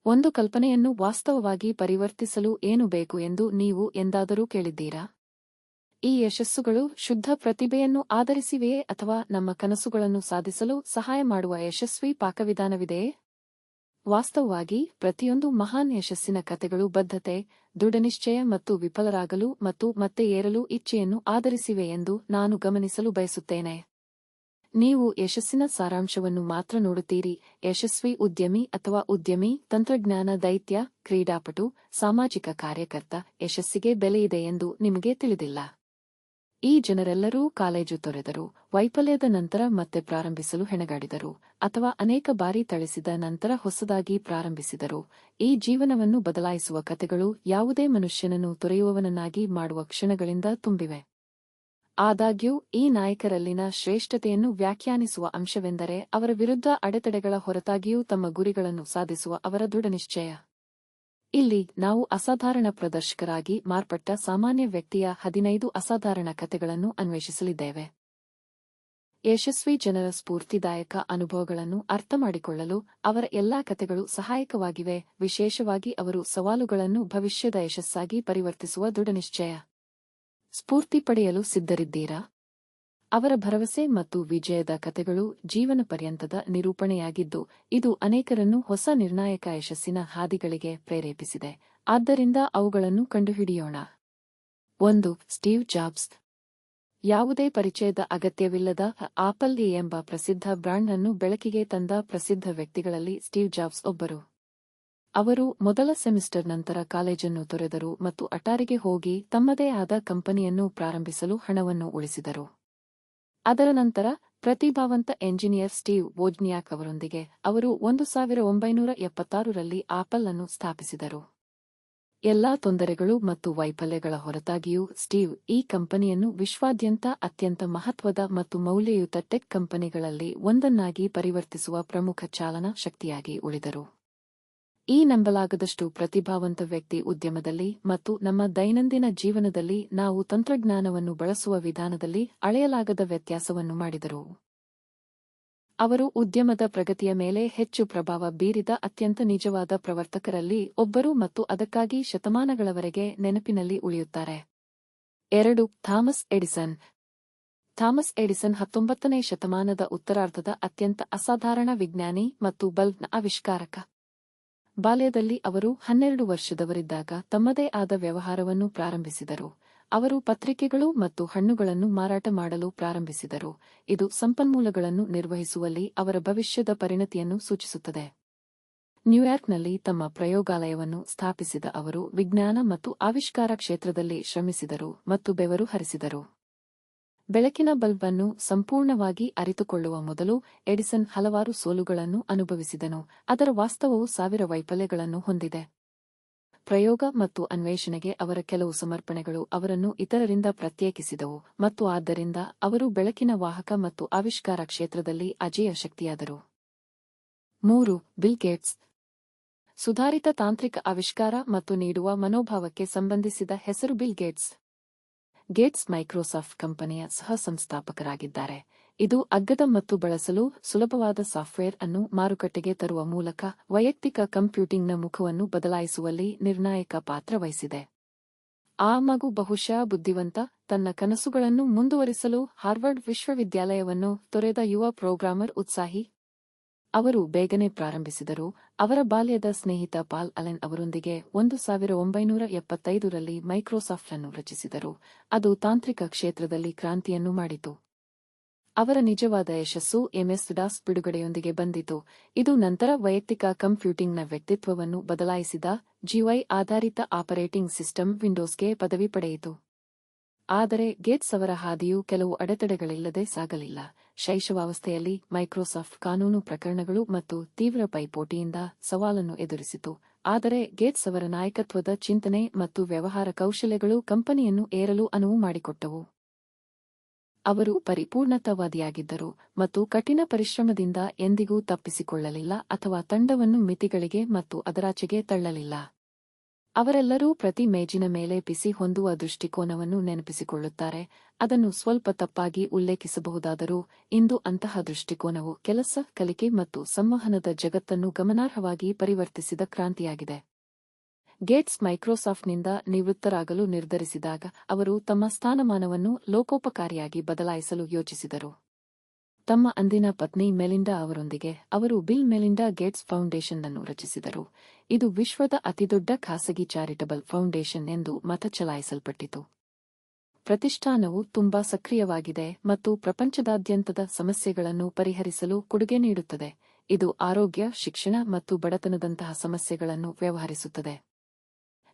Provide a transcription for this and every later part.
ಒಂದು ಕಲ್ಪನೆಯನ್ನು ವಾಸ್ತವವಾಗಿ ಪರಿವರ್ತಿಸಲು ಏನು ಬೇಕು ಎಂದು ನೀವು ಎಂದಾದರೂ ಕೇಳಿದ್ದೀರಾ? ಈ ಯಶಸ್ಸುಗಳು ಶುದ್ಧ ಪ್ರತಿಭೆಯನ್ನು ಆಧರಿಸಿವೆಯೇ ಅಥವಾ ನಮ್ಮ ಕನಸುಗಳನ್ನು ಸಾಧಿಸಲು ಸಹಾಯ ಮಾಡುವ ಯಶಸ್ವಿ ಪಾಕವಿಧಾನವಿದೆಯೇ? ವಾಸ್ತವವಾಗಿ ಪ್ರತಿಯೊಂದು ಮಹಾನ್ ಯಶಸ್ಸಿನ ಕಥೆಗಳು ಬದ್ಧತೆ, ದೃಢನಿಶ್ಚಯ ಮತ್ತು ವಿಫಲರಾಗಲು ಮತ್ತು ಮತ್ತೆ ಏರಲು ಇಚ್ಛೆಯನ್ನು ಆಧರಿಸಿವೆ ಎಂದು ನಾನು ಗಮನಿಸಲು ಬಯಸುತ್ತೇನೆ. ನೀವು ಯಶಸ್ಸಿನ ಸಾರಾಂಶವನ್ನು ಮಾತ್ರ ನೋಡುತ್ತೀರಿ. ಯಶಸ್ವಿ ಉದ್ಯಮಿ ಅಥವಾ ಉದ್ಯಮಿ, ತಂತ್ರಜ್ಞಾನ ದೈತ್ಯ, ಕ್ರೀಡಾಪಟು, ಸಾಮಾಜಿಕ ಕಾರ್ಯಕರ್ತ ಯಶಸ್ಸಿಗೆ ಬೆಲೆಯಿದೆ ಎಂದು ನಿಮಗೆ ತಿಳಿದಿಲ್ಲ. ಈ ಜನರೆಲ್ಲರೂ ಕಾಲೇಜು ತೊರೆದರು, ವೈಫಲ್ಯದ ನಂತರ ಮತ್ತೆ ಪ್ರಾರಂಭಿಸಲು ಹೆಣಗಾಡಿದರು, ಅಥವಾ ಅನೇಕ ಬಾರಿ ತಳಿಸಿದ ನಂತರ ಹೊಸದಾಗಿ ಪ್ರಾರಂಭಿಸಿದರು. ಈ ಜೀವನವನ್ನು ಬದಲಾಯಿಸುವ ಕಥೆಗಳು ಯಾವುದೇ ಮನುಷ್ಯನನ್ನು ತೊರೆಯುವವನನ್ನಾಗಿ ಮಾಡುವ ಕ್ಷಣಗಳಿಂದ ತುಂಬಿವೆ. ಆದಾಗ್ಯೂ ಈ ನಾಯಕರಲ್ಲಿನ ಶ್ರೇಷ್ಠತೆಯನ್ನು ವ್ಯಾಖ್ಯಾನಿಸುವ ಅಂಶವೆಂದರೆ ಅವರ ವಿರುದ್ಧ ಅಡೆತಡೆಗಳ ಹೊರತಾಗಿಯೂ ತಮ್ಮ ಗುರಿಗಳನ್ನು ಸಾಧಿಸುವ ಅವರ ದೃಢನಿಶ್ಚಯ. ಇಲ್ಲಿ ನಾವು ಅಸಾಧಾರಣ ಪ್ರದರ್ಶಕರಾಗಿ ಮಾರ್ಪಟ್ಟ ಸಾಮಾನ್ಯ ವ್ಯಕ್ತಿಯ 15 ಅಸಾಧಾರಣ ಕಥೆಗಳನ್ನು ಅನ್ವೇಷಿಸಲಿದ್ದೇವೆ. ಯಶಸ್ವಿ ಜನರ ಸ್ಫೂರ್ತಿದಾಯಕ ಅನುಭವಗಳನ್ನು ಅರ್ಥಮಾಡಿಕೊಳ್ಳಲು ಅವರ ಎಲ್ಲಾ ಕಥೆಗಳು ಸಹಾಯಕವಾಗಿವೆ, ವಿಶೇಷವಾಗಿ ಅವರು ಸವಾಲುಗಳನ್ನು ಭವಿಷ್ಯದ ಯಶಸ್ಸಾಗಿ ಪರಿವರ್ತಿಸುವ ದೃಢನಿಶ್ಚಯ. ಸ್ಫೂರ್ತಿ ಪಡೆಯಲು ಸಿದ್ಧರಿದ್ದೀರಾ? ಅವರ ಭರವಸೆ ಮತ್ತು ವಿಜಯದ ಕಥೆಗಳು ಜೀವನ ಪರ್ಯಂತದ ನಿರೂಪಣೆಯಾಗಿದ್ದು, ಇದು ಅನೇಕರನ್ನು ಹೊಸ ನಿರ್ಣಾಯಕ ಯಶಸ್ಸಿನ ಹಾದಿಗಳಿಗೆ ಪ್ರೇರೇಪಿಸಿದೆ. ಆದ್ದರಿಂದ ಅವುಗಳನ್ನು ಕಂಡುಹಿಡಿಯೋಣ. 1. Steve jobs. ಯಾವುದೇ ಪರಿಚಯದ ಅಗತ್ಯವಿಲ್ಲದ ಆಪಲ್ ಎಂಬ ಪ್ರಸಿದ್ಧ ಬ್ರಾಂಡ್ ಅನ್ನು ಬೆಳಕಿಗೆ ತಂದ ಪ್ರಸಿದ್ಧ ವ್ಯಕ್ತಿಗಳಲ್ಲಿ ಸ್ಟೀವ್ ಜಾಬ್ಸ್ ಒಬ್ಬರು. ಅವರು ಮೊದಲ ಸೆಮಿಸ್ಟರ್ ನಂತರ ಕಾಲೇಜನ್ನು ತೊರೆದರು ಮತ್ತು ಅಟಾರಿಗೆ ಹೋಗಿ ತಮ್ಮದೇ ಆದ ಕಂಪನಿಯನ್ನು ಪ್ರಾರಂಭಿಸಲು ಹಣವನ್ನು ಉಳಿಸಿದರು. ಅದರ ನಂತರ ಪ್ರತಿಭಾವಂತ ಎಂಜಿನಿಯರ್ ಸ್ಟೀವ್ ವೋಜ್ನಿಯಾಕ್ ಅವರೊಂದಿಗೆ ಅವರು 1976ರಲ್ಲಿ ಆಪಲ್ ಅನ್ನು ಸ್ಥಾಪಿಸಿದರು. ಎಲ್ಲಾ ತೊಂದರೆಗಳು ಮತ್ತು ವೈಫಲ್ಯಗಳ ಹೊರತಾಗಿಯೂ ಸ್ಟೀವ್ ಈ ಕಂಪನಿಯನ್ನು ವಿಶ್ವಾದ್ಯಂತ ಅತ್ಯಂತ ಮಹತ್ವದ ಮತ್ತು ಮೌಲ್ಯಯುತ ಟೆಕ್ ಕಂಪನಿಗಳಲ್ಲಿ ಒಂದನ್ನಾಗಿ ಪರಿವರ್ತಿಸುವ ಪ್ರಮುಖ ಚಾಲನಾ ಶಕ್ತಿಯಾಗಿ ಉಳಿದರು. ಈ ನಂಬಲಾಗದಷ್ಟು ಪ್ರತಿಭಾವಂತ ವ್ಯಕ್ತಿ ಉದ್ಯಮದಲ್ಲಿ ಮತ್ತು ನಮ್ಮ ದೈನಂದಿನ ಜೀವನದಲ್ಲಿ ನಾವು ತಂತ್ರಜ್ಞಾನವನ್ನು ಬಳಸುವ ವಿಧಾನದಲ್ಲಿ ಅಳೆಯಲಾಗದ ವ್ಯತ್ಯಾಸವನ್ನು ಮಾಡಿದರು. ಅವರು ಉದ್ಯಮದ ಪ್ರಗತಿಯ ಮೇಲೆ ಹೆಚ್ಚು ಪ್ರಭಾವ ಬೀರಿದ ಅತ್ಯಂತ ನಿಜವಾದ ಪ್ರವರ್ತಕರಲ್ಲಿ ಒಬ್ಬರು ಮತ್ತು ಅದಕ್ಕಾಗಿ ಶತಮಾನಗಳವರೆಗೆ ನೆನಪಿನಲ್ಲಿ ಉಳಿಯುತ್ತಾರೆ. 2. Thomas Edison. ಥಾಮಸ್ ಎಡಿಸನ್ 19ನೇ ಶತಮಾನದ ಉತ್ತರಾರ್ಧದ ಅತ್ಯಂತ ಅಸಾಧಾರಣ ವಿಜ್ಞಾನಿ ಮತ್ತು ಬಲ್ಬ್ನ ಆವಿಷ್ಕಾರಕ. ಬಾಲ್ಯದಲ್ಲಿ ಅವರು 12 ವರ್ಷದವರಿದ್ದಾಗ ತಮ್ಮದೇ ಆದ ವ್ಯವಹಾರವನ್ನು ಪ್ರಾರಂಭಿಸಿದರು. ಅವರು ಪತ್ರಿಕೆಗಳು ಮತ್ತು ಹಣ್ಣುಗಳನ್ನು ಮಾರಾಟ ಮಾಡಲು ಪ್ರಾರಂಭಿಸಿದರು. ಇದು ಸಂಪನ್ಮೂಲಗಳನ್ನು ನಿರ್ವಹಿಸುವಲ್ಲಿ ಅವರ ಭವಿಷ್ಯದ ಪರಿಣತಿಯನ್ನು ಸೂಚಿಸುತ್ತದೆ. ನ್ಯೂಯಾರ್ಕ್ನಲ್ಲಿ ತಮ್ಮ ಪ್ರಯೋಗಾಲಯವನ್ನು ಸ್ಥಾಪಿಸಿದ ಅವರು ವಿಜ್ಞಾನ ಮತ್ತು ಆವಿಷ್ಕಾರ ಕ್ಷೇತ್ರದಲ್ಲಿ ಶ್ರಮಿಸಿದರು ಮತ್ತು ಬೆವರು ಹರಿಸಿದರು. ಬೆಳಕಿನ ಬಲ್ಬ್ ಅನ್ನು ಸಂಪೂರ್ಣವಾಗಿ ಅರಿತುಕೊಳ್ಳುವ ಮೊದಲು ಎಡಿಸನ್ ಹಲವಾರು ಸೋಲುಗಳನ್ನು ಅನುಭವಿಸಿದನು. ಅದರ ವಾಸ್ತವವು 1000 ವೈಫಲ್ಯಗಳನ್ನು ಹೊಂದಿದೆ. ಪ್ರಯೋಗ ಮತ್ತು ಅನ್ವೇಷಣೆಗೆ ಅವರ ಕೆಲವು ಸಮರ್ಪಣೆಗಳು ಅವರನ್ನು ಇತರರಿಂದ ಪ್ರತ್ಯೇಕಿಸಿದವು ಮತ್ತು ಆದ್ದರಿಂದ ಅವರು ಬೆಳಕಿನ ವಾಹಕ ಮತ್ತು ಆವಿಷ್ಕಾರ ಕ್ಷೇತ್ರದಲ್ಲಿ ಅಜೇಯ ಶಕ್ತಿಯಾದರು. 3. Bill Gates. ಸುಧಾರಿತ ತಾಂತ್ರಿಕ ಆವಿಷ್ಕಾರ ಮತ್ತು ನೀಡುವ ಮನೋಭಾವಕ್ಕೆ ಸಂಬಂಧಿಸಿದ ಹೆಸರು ಬಿಲ್ ಗೇಟ್ಸ್. ಗೇಟ್ಸ್ ಮೈಕ್ರೋಸಾಫ್ಟ್ ಕಂಪನಿಯ ಸಹ ಸಂಸ್ಥಾಪಕರಾಗಿದ್ದಾರೆ. ಇದು ಅಗ್ಗದ ಮತ್ತು ಬಳಸಲು ಸುಲಭವಾದ ಸಾಫ್ಟ್ವೇರ್ ಅನ್ನು ಮಾರುಕಟ್ಟೆಗೆ ತರುವ ಮೂಲಕ ವೈಯಕ್ತಿಕ ಕಂಪ್ಯೂಟಿಂಗ್ನ ಮುಖವನ್ನು ಬದಲಾಯಿಸುವಲ್ಲಿ ನಿರ್ಣಾಯಕ ಪಾತ್ರ ವಹಿಸಿದೆ. ಆ ಮಗು ಬಹುಶಃ ಬುದ್ಧಿವಂತ, ತನ್ನ ಕನಸುಗಳನ್ನು ಮುಂದುವರಿಸಲು ಹಾರ್ವರ್ಡ್ ವಿಶ್ವವಿದ್ಯಾಲಯವನ್ನು ತೊರೆದ ಯುವ ಪ್ರೋಗ್ರಾಮರ್ ಉತ್ಸಾಹಿ. ಅವರು ಬೇಗನೆ ಪ್ರಾರಂಭಿಸಿದರು. ಅವರ ಬಾಲ್ಯದ ಸ್ನೇಹಿತ ಪಾಲ್ ಅಲೆನ್ ಅವರೊಂದಿಗೆ 1975ರಲ್ಲಿ ಮೈಕ್ರೋಸಾಫ್ಟ್ ಅನ್ನು ರಚಿಸಿದರು. ಅದು ತಾಂತ್ರಿಕ ಕ್ಷೇತ್ರದಲ್ಲಿ ಕ್ರಾಂತಿಯನ್ನು ಮಾಡಿತು. ಅವರ ನಿಜವಾದ ಯಶಸ್ಸು MS-DOS ಬಿಡುಗಡೆಯೊಂದಿಗೆ ಬಂದಿತು. ಇದು ನಂತರ ವೈಯಕ್ತಿಕ ಕಂಪ್ಯೂಟಿಂಗ್ನ ವ್ಯಕ್ತಿತ್ವವನ್ನು ಬದಲಾಯಿಸಿದ GUI ಆಧಾರಿತ ಆಪರೇಟಿಂಗ್ ಸಿಸ್ಟಮ್ ವಿಂಡೋಸ್ಗೆ ಪದವಿ ಪಡೆಯಿತು. ಆದರೆ ಗೇಟ್ಸ್ ಅವರ ಹಾದಿಯು ಕೆಲವು ಅಡೆತಡೆಗಳಿಲ್ಲದೆ ಸಾಗಲಿಲ್ಲ. ಶೈಶವಾವಸ್ಥೆಯಲ್ಲಿ ಮೈಕ್ರೋಸಾಫ್ಟ್ ಕಾನೂನು ಪ್ರಕರಣಗಳು ಮತ್ತು ತೀವ್ರ ಪೈಪೋಟಿಯಿಂದ ಸವಾಲನ್ನು ಎದುರಿಸಿತು. ಆದರೆ ಗೇಟ್ಸ್ ಅವರ ನಾಯಕತ್ವದ ಚಿಂತನೆ ಮತ್ತು ವ್ಯವಹಾರ ಕೌಶಲ್ಯಗಳು ಕಂಪನಿಯನ್ನು ಏರಲು ಅನುವು ಮಾಡಿಕೊಟ್ಟವು. ಅವರು ಪರಿಪೂರ್ಣತಾವಾದಿಯಾಗಿದ್ದರು ಮತ್ತು ಕಠಿಣ ಪರಿಶ್ರಮದಿಂದ ಎಂದಿಗೂ ತಪ್ಪಿಸಿಕೊಳ್ಳಲಿಲ್ಲ ಅಥವಾ ತಂಡವನ್ನು ಮಿತಿಗಳಿಗೆ ಮತ್ತು ಅದರಾಚೆಗೆ ತಳ್ಳಲಿಲ್ಲ. ಅವರೆಲ್ಲರೂ ಪ್ರತಿ ಮೇಜಿನ ಮೇಲೆ ಬಿಸಿ ಹೊಂದುವ ದೃಷ್ಟಿಕೋನವನ್ನು ನೆನಪಿಸಿಕೊಳ್ಳುತ್ತಾರೆ. ಅದನ್ನು ಸ್ವಲ್ಪ ತಪ್ಪಾಗಿ ಉಲ್ಲೇಖಿಸಬಹುದಾದರೂ ಇಂದು ಅಂತಹ ದೃಷ್ಟಿಕೋನವು ಕೆಲಸ, ಕಲಿಕೆ ಮತ್ತು ಸಂವಹನದ ಜಗತ್ತನ್ನು ಗಮನಾರ್ಹವಾಗಿ ಪರಿವರ್ತಿಸಿದ ಕ್ರಾಂತಿಯಾಗಿದೆ. ಗೇಟ್ಸ್ ಮೈಕ್ರೋಸಾಫ್ಟ್ನಿಂದ ನಿವೃತ್ತರಾಗಲು ನಿರ್ಧರಿಸಿದಾಗ ಅವರು ತಮ್ಮ ಸ್ಥಾನಮಾನವನ್ನು ಲೋಕೋಪಕಾರಿಯಾಗಿ ಬದಲಾಯಿಸಲು ಯೋಚಿಸಿದರು. ತಮ್ಮ ಅಂದಿನ ಪತ್ನಿ ಮೆಲಿಂಡಾ ಅವರೊಂದಿಗೆ ಅವರು ಬಿಲ್ ಮೆಲಿಂಡಾ ಗೇಟ್ಸ್ ಫೌಂಡೇಶನ್ ಅನ್ನು ರಚಿಸಿದರು. ಇದು ವಿಶ್ವದ ಅತಿದೊಡ್ಡ ಖಾಸಗಿ ಚಾರಿಟಬಲ್ ಫೌಂಡೇಶನ್ ಎಂದು ಮತ ಚಲಾಯಿಸಲ್ಪಟ್ಟಿತು. ಪ್ರತಿಷ್ಠಾನವು ತುಂಬಾ ಸಕ್ರಿಯವಾಗಿದೆ ಮತ್ತು ಪ್ರಪಂಚದಾದ್ಯಂತದ ಸಮಸ್ಯೆಗಳನ್ನು ಪರಿಹರಿಸಲು ಕೊಡುಗೆ ನೀಡುತ್ತದೆ. ಇದು ಆರೋಗ್ಯ, ಶಿಕ್ಷಣ ಮತ್ತು ಬಡತನದಂತಹ ಸಮಸ್ಯೆಗಳನ್ನು ವ್ಯವಹರಿಸುತ್ತದೆ.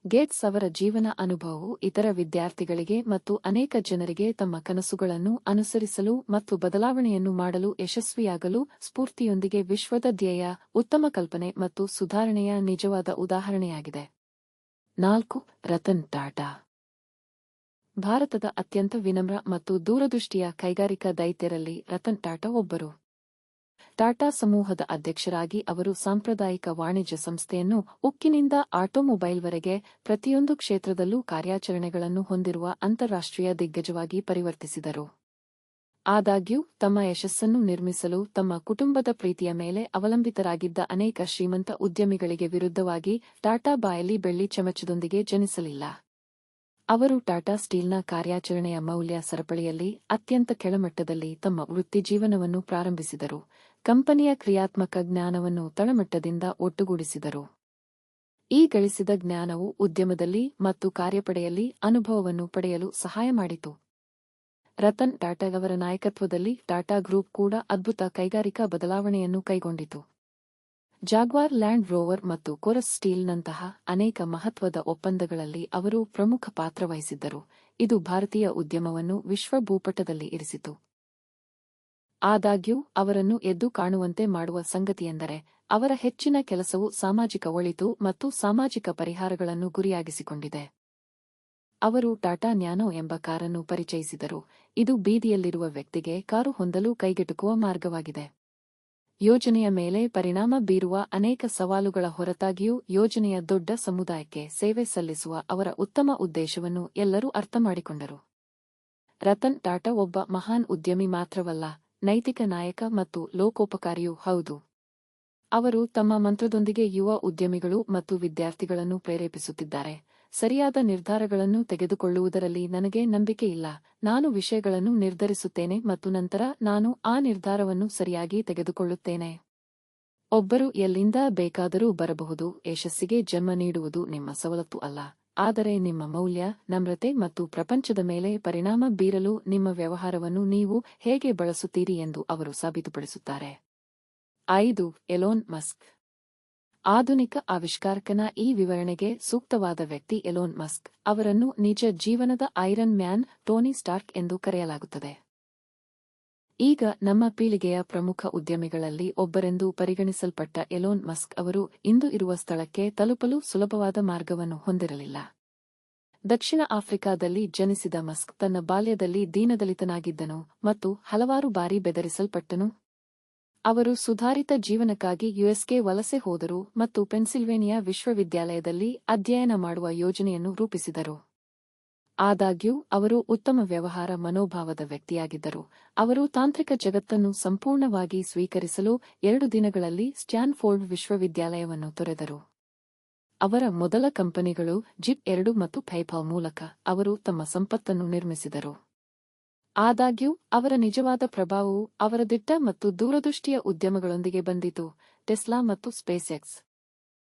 ಗೇಟ್ಸ್ ಅವರ ಜೀವನ ಅನುಭವವು ಇತರ ವಿದ್ಯಾರ್ಥಿಗಳಿಗೆ ಮತ್ತು ಅನೇಕ ಜನರಿಗೆ ತಮ್ಮ ಕನಸುಗಳನ್ನು ಅನುಸರಿಸಲು ಮತ್ತು ಬದಲಾವಣೆಯನ್ನು ಮಾಡಲು ಯಶಸ್ವಿಯಾಗಲು ಸ್ಫೂರ್ತಿಯೊಂದಿಗೆ ವಿಶ್ವದ ಧ್ಯೇಯ, ಉತ್ತಮ ಕಲ್ಪನೆ ಮತ್ತು ಸುಧಾರಣೆಯ ನಿಜವಾದ ಉದಾಹರಣೆಯಾಗಿದೆ. 4. ರತನ್ ಟಾಟಾ. ಭಾರತದ ಅತ್ಯಂತ ವಿನಮ್ರ ಮತ್ತು ದೂರದೃಷ್ಟಿಯ ಕೈಗಾರಿಕಾ ದೈತ್ಯರಲ್ಲಿ ರತನ್ ಟಾಟಾ ಒಬ್ಬರು. ಟಾಟಾ ಸಮೂಹದ ಅಧ್ಯಕ್ಷರಾಗಿ ಅವರು ಸಾಂಪ್ರದಾಯಿಕ ವಾಣಿಜ್ಯ ಸಂಸ್ಥೆಯನ್ನು ಉಕ್ಕಿನಿಂದ ಆಟೋಮೊಬೈಲ್ವರೆಗೆ ಪ್ರತಿಯೊಂದು ಕ್ಷೇತ್ರದಲ್ಲೂ ಕಾರ್ಯಾಚರಣೆಗಳನ್ನು ಹೊಂದಿರುವ ಅಂತಾರಾಷ್ಟ್ರೀಯ ದಿಗ್ಗಜವಾಗಿ ಪರಿವರ್ತಿಸಿದರು. ಆದಾಗ್ಯೂ ತಮ್ಮ ಯಶಸ್ಸನ್ನು ನಿರ್ಮಿಸಲು ತಮ್ಮ ಕುಟುಂಬದ ಪ್ರೀತಿಯ ಮೇಲೆ ಅವಲಂಬಿತರಾಗಿದ್ದ ಅನೇಕ ಶ್ರೀಮಂತ ಉದ್ಯಮಿಗಳಿಗೆ ವಿರುದ್ಧವಾಗಿ ಟಾಟಾ ಬಾಯಲ್ಲಿ ಬೆಳ್ಳಿ ಚಮಚದೊಂದಿಗೆ ಜನಿಸಲಿಲ್ಲ. ಅವರು ಟಾಟಾ ಸ್ಟೀಲ್ನ ಕಾರ್ಯಾಚರಣೆಯ ಮೌಲ್ಯ ಸರಪಳಿಯಲ್ಲಿ ಅತ್ಯಂತ ಕೆಳಮಟ್ಟದಲ್ಲಿ ತಮ್ಮ ವೃತ್ತಿಜೀವನವನ್ನು ಪ್ರಾರಂಭಿಸಿದರು. ಕಂಪನಿಯ ಕ್ರಿಯಾತ್ಮಕ ಜ್ಞಾನವನ್ನು ತಳಮಟ್ಟದಿಂದ ಒಟ್ಟುಗೂಡಿಸಿದರು. ಈ ಗಳಿಸಿದ ಜ್ಞಾನವು ಉದ್ಯಮದಲ್ಲಿ ಮತ್ತು ಕಾರ್ಯಪಡೆಯಲ್ಲಿ ಅನುಭವವನ್ನು ಪಡೆಯಲು ಸಹಾಯ ಮಾಡಿತು. ರತನ್ ಟಾಟಾ ಅವರ ನಾಯಕತ್ವದಲ್ಲಿ ಟಾಟಾ ಗ್ರೂಪ್ ಕೂಡ ಅದ್ಭುತ ಕೈಗಾರಿಕಾ ಬದಲಾವಣೆಯನ್ನು ಕೈಗೊಂಡಿತು. ಜಾಗ್ವಾರ್ ಲ್ಯಾಂಡ್ ರೋವರ್ ಮತ್ತು ಕೊರಸ್ ಸ್ಟೀಲ್ನಂತಹ ಅನೇಕ ಮಹತ್ವದ ಒಪ್ಪಂದಗಳಲ್ಲಿ ಅವರು ಪ್ರಮುಖ ಪಾತ್ರ ವಹಿಸಿದ್ದರು. ಇದು ಭಾರತೀಯ ಉದ್ಯಮವನ್ನು ವಿಶ್ವ ಭೂಪಟದಲ್ಲಿ ಇರಿಸಿತು. ಆದಾಗ್ಯೂ ಅವರನ್ನು ಎದ್ದು ಕಾಣುವಂತೆ ಮಾಡುವ ಸಂಗತಿಯೆಂದರೆ ಅವರ ಹೆಚ್ಚಿನ ಕೆಲಸವು ಸಾಮಾಜಿಕ ಒಳಿತು ಮತ್ತು ಸಾಮಾಜಿಕ ಪರಿಹಾರಗಳನ್ನು ಗುರಿಯಾಗಿಸಿಕೊಂಡಿದೆ. ಅವರು ಟಾಟಾ ನ್ಯಾನೋ ಎಂಬ ಕಾರನ್ನು ಪರಿಚಯಿಸಿದರು. ಇದು ಬೀದಿಯಲ್ಲಿರುವ ವ್ಯಕ್ತಿಗೆ ಕಾರು ಹೊಂದಲು ಕೈಗೆಟುಕುವ ಮಾರ್ಗವಾಗಿದೆ. ಯೋಜನೆಯ ಮೇಲೆ ಪರಿಣಾಮ ಬೀರುವ ಅನೇಕ ಸವಾಲುಗಳ ಹೊರತಾಗಿಯೂ ಯೋಜನೆಯ ದೊಡ್ಡ ಸಮುದಾಯಕ್ಕೆ ಸೇವೆ ಸಲ್ಲಿಸುವ ಅವರ ಉತ್ತಮ ಉದ್ದೇಶವನ್ನು ಎಲ್ಲರೂ ಅರ್ಥಮಾಡಿಕೊಂಡರು. ರತನ್ ಟಾಟಾ ಒಬ್ಬ ಮಹಾನ್ ಉದ್ಯಮಿ ಮಾತ್ರವಲ್ಲ, ನೈತಿಕ ನಾಯಕ ಮತ್ತು ಲೋಕೋಪಕಾರಿಯೂ ಹೌದು. ಅವರು ತಮ್ಮ ಮಂತ್ರದೊಂದಿಗೆ ಯುವ ಉದ್ಯಮಿಗಳು ಮತ್ತು ವಿದ್ಯಾರ್ಥಿಗಳನ್ನು ಪ್ರೇರೇಪಿಸುತ್ತಿದ್ದಾರೆ. ಸರಿಯಾದ ನಿರ್ಧಾರಗಳನ್ನು ತೆಗೆದುಕೊಳ್ಳುವುದರಲ್ಲಿ ನನಗೆ ನಂಬಿಕೆಯಿಲ್ಲ. ನಾನು ವಿಷಯಗಳನ್ನು ನಿರ್ಧರಿಸುತ್ತೇನೆ ಮತ್ತು ನಂತರ ನಾನು ಆ ನಿರ್ಧಾರವನ್ನು ಸರಿಯಾಗಿ ತೆಗೆದುಕೊಳ್ಳುತ್ತೇನೆ. ಒಬ್ಬರು ಎಲ್ಲಿಂದ ಬೇಕಾದರೂ ಬರಬಹುದು. ಯಶಸ್ಸಿಗೆ ಜನ್ಮ ನೀಡುವುದು ನಿಮ್ಮ ಸವಲತ್ತು ಅಲ್ಲ, ಆದರೆ ನಿಮ್ಮ ಮೌಲ್ಯ, ನಮ್ರತೆ ಮತ್ತು ಪ್ರಪಂಚದ ಮೇಲೆ ಪರಿಣಾಮ ಬೀರಲು ನಿಮ್ಮ ವ್ಯವಹಾರವನ್ನು ನೀವು ಹೇಗೆ ಬಳಸುತ್ತೀರಿ ಎಂದು ಅವರು ಸಾಬೀತುಪಡಿಸುತ್ತಾರೆ. 5. Elon Musk. ಆಧುನಿಕ ಆವಿಷ್ಕಾರಕನ ಈ ವಿವರಣೆಗೆ ಸೂಕ್ತವಾದ ವ್ಯಕ್ತಿ ಎಲೋನ್ ಮಸ್ಕ್. ಅವರನ್ನು ನಿಜ ಜೀವನದ ಐರನ್ ಮ್ಯಾನ್, ಟೋನಿ ಸ್ಟಾರ್ಕ್ ಎಂದು ಕರೆಯಲಾಗುತ್ತದೆ. ಈಗ ನಮ್ಮ ಪೀಳಿಗೆಯ ಪ್ರಮುಖ ಉದ್ಯಮಿಗಳಲ್ಲಿ ಒಬ್ಬರೆಂದು ಪರಿಗಣಿಸಲ್ಪಟ್ಟ ಎಲೋನ್ ಮಸ್ಕ್ ಅವರು ಇಂದು ಇರುವ ಸ್ಥಳಕ್ಕೆ ತಲುಪಲು ಸುಲಭವಾದ ಮಾರ್ಗವನ್ನು ಹೊಂದಿರಲಿಲ್ಲ. ದಕ್ಷಿಣ ಆಫ್ರಿಕಾದಲ್ಲಿ ಜನಿಸಿದ ಮಸ್ಕ್ ತನ್ನ ಬಾಲ್ಯದಲ್ಲಿ ದೀನದಲಿತನಾಗಿದ್ದನು ಮತ್ತು ಹಲವಾರು ಬಾರಿ ಬೆದರಿಸಲ್ಪಟ್ಟನು. ಅವರು ಸುಧಾರಿತ ಜೀವನಕ್ಕಾಗಿ ಯುಎಸ್ಗೆ ವಲಸೆ ಹೋದರು ಮತ್ತು ಪೆನ್ಸಿಲ್ವೇನಿಯಾ ವಿಶ್ವವಿದ್ಯಾಲಯದಲ್ಲಿ ಅಧ್ಯಯನ ಮಾಡುವ ಯೋಜನೆಯನ್ನು ರೂಪಿಸಿದರು. ಆದಾಗ್ಯೂ ಅವರು ಉತ್ತಮ ವ್ಯವಹಾರ ಮನೋಭಾವದ ವ್ಯಕ್ತಿಯಾಗಿದ್ದರು. ಅವರು ತಾಂತ್ರಿಕ ಜಗತ್ತನ್ನು ಸಂಪೂರ್ಣವಾಗಿ ಸ್ವೀಕರಿಸಲು 2 ದಿನಗಳಲ್ಲಿ ಸ್ಟ್ಯಾನ್ಫೋರ್ಡ್ ವಿಶ್ವವಿದ್ಯಾಲಯವನ್ನು ತೊರೆದರು. ಅವರ ಮೊದಲ ಕಂಪನಿಗಳು ಜಿಪ್ 2 ಮತ್ತು ಪೈಪಾಲ್ ಮೂಲಕ ಅವರು ತಮ್ಮ ಸಂಪತ್ತನ್ನು ನಿರ್ಮಿಸಿದರು. ಆದಾಗ್ಯೂ ಅವರ ನಿಜವಾದ ಪ್ರಭಾವವು ಅವರ ದಿಟ್ಟ ಮತ್ತು ದೂರದೃಷ್ಟಿಯ ಉದ್ಯಮಗಳೊಂದಿಗೆ ಬಂದಿತು, ಟೆಸ್ಲಾ ಮತ್ತು ಸ್ಪೇಸ್ಎಕ್ಸ್.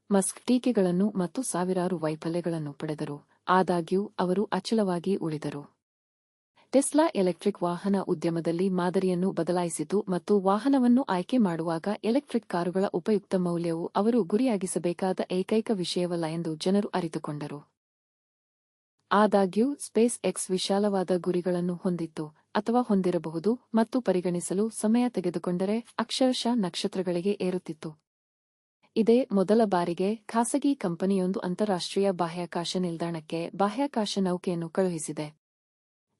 ಮಸ್ಕ್ ಟೀಕೆಗಳನ್ನು ಮತ್ತು ಸಾವಿರಾರು ವೈಫಲ್ಯಗಳನ್ನು ಪಡೆದರು, ಆದಾಗ್ಯೂ ಅವರು ಅಚಲವಾಗಿ ಉಳಿದರು. ಟೆಸ್ಲಾ ಎಲೆಕ್ಟ್ರಿಕ್ ವಾಹನ ಉದ್ಯಮದಲ್ಲಿ ಮಾದರಿಯನ್ನು ಬದಲಾಯಿಸಿತು ಮತ್ತು ವಾಹನವನ್ನು ಆಯ್ಕೆ ಮಾಡುವಾಗ ಎಲೆಕ್ಟ್ರಿಕ್ ಕಾರುಗಳ ಉಪಯುಕ್ತ ಮೌಲ್ಯವು ಅವರು ಗುರಿಯಾಗಿಸಬೇಕಾದ ಏಕೈಕ ವಿಷಯವಲ್ಲ ಎಂದು ಜನರು ಅರಿತುಕೊಂಡರು. ಆದಾಗ್ಯೂ ಸ್ಪೇಸ್ ಎಕ್ಸ್ ವಿಶಾಲವಾದ ಗುರಿಗಳನ್ನು ಹೊಂದಿತ್ತು ಅಥವಾ ಹೊಂದಿರಬಹುದು ಮತ್ತು ಪರಿಗಣಿಸಲು ಸಮಯ ತೆಗೆದುಕೊಂಡರೆ ಅಕ್ಷರಶಃ ನಕ್ಷತ್ರಗಳಿಗೆ ಏರುತ್ತಿತ್ತು. ಇದೇ ಮೊದಲ ಬಾರಿಗೆ ಖಾಸಗಿ ಕಂಪನಿಯೊಂದು ಅಂತಾರಾಷ್ಟ್ರೀಯ ಬಾಹ್ಯಾಕಾಶ ನಿಲ್ದಾಣಕ್ಕೆ ಬಾಹ್ಯಾಕಾಶ ನೌಕೆಯನ್ನು ಕಳುಹಿಸಿದೆ.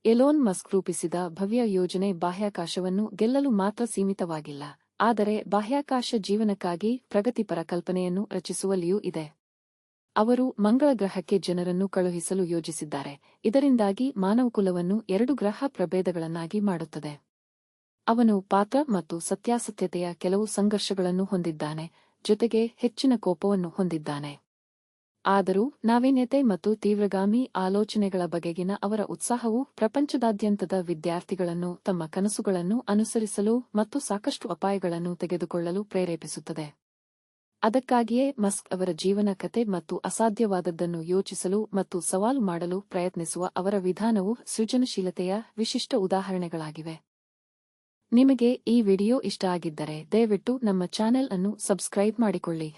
ಎಲೋನ್ ಮಸ್ಕ್ ರೂಪಿಸಿದ ಭವ್ಯ ಯೋಜನೆ ಬಾಹ್ಯಾಕಾಶವನ್ನು ಗೆಲ್ಲಲು ಮಾತ್ರ ಸೀಮಿತವಾಗಿಲ್ಲ, ಆದರೆ ಬಾಹ್ಯಾಕಾಶ ಜೀವನಕ್ಕಾಗಿ ಪ್ರಗತಿಪರ ಕಲ್ಪನೆಯನ್ನು ರಚಿಸುವಲ್ಲಿಯೂ ಇದೆ. ಅವರು ಮಂಗಳ ಗ್ರಹಕ್ಕೆ ಜನರನ್ನು ಕಳುಹಿಸಲು ಯೋಜಿಸಿದ್ದಾರೆ, ಇದರಿಂದಾಗಿ ಮಾನವಕುಲವನ್ನು 2 ಗ್ರಹ ಪ್ರಭೇದಗಳನ್ನಾಗಿ ಮಾಡುತ್ತದೆ. ಅವನು ಪಾತ್ರ ಮತ್ತು ಸತ್ಯಾಸತ್ಯತೆಯ ಕೆಲವು ಸಂಘರ್ಷಗಳನ್ನು ಹೊಂದಿದ್ದಾನೆ, ಜೊತೆಗೆ ಹೆಚ್ಚಿನ ಕೋಪವನ್ನು ಹೊಂದಿದ್ದಾನೆ. ಆದರೂ ನಾವೀನ್ಯತೆ ಮತ್ತು ತೀವ್ರಗಾಮಿ ಆಲೋಚನೆಗಳ ಬಗೆಗಿನ ಅವರ ಉತ್ಸಾಹವು ಪ್ರಪಂಚದಾದ್ಯಂತದ ವಿದ್ಯಾರ್ಥಿಗಳನ್ನು ತಮ್ಮ ಕನಸುಗಳನ್ನು ಅನುಸರಿಸಲು ಮತ್ತು ಸಾಕಷ್ಟು ಅಪಾಯಗಳನ್ನು ತೆಗೆದುಕೊಳ್ಳಲು ಪ್ರೇರೇಪಿಸುತ್ತದೆ. ಅದಕ್ಕಾಗಿಯೇ ಮಸ್ಕ್ ಅವರ ಜೀವನ ಕಥೆ ಮತ್ತು ಅಸಾಧ್ಯವಾದದ್ದನ್ನು ಯೋಚಿಸಲು ಮತ್ತು ಸವಾಲು ಮಾಡಲು ಪ್ರಯತ್ನಿಸುವ ಅವರ ವಿಧಾನವು ಸೃಜನಶೀಲತೆಯ ವಿಶಿಷ್ಟ ಉದಾಹರಣೆಗಳಾಗಿವೆ. ನಿಮಗೆ ಈ ವಿಡಿಯೋ ಇಷ್ಟ ಆಗಿದ್ದರೆ ದಯವಿಟ್ಟು ನಮ್ಮ ಚಾನೆಲ್ ಅನ್ನು ಸಬ್ಸ್ಕ್ರೈಬ್ ಮಾಡಿಕೊಳ್ಳಿ.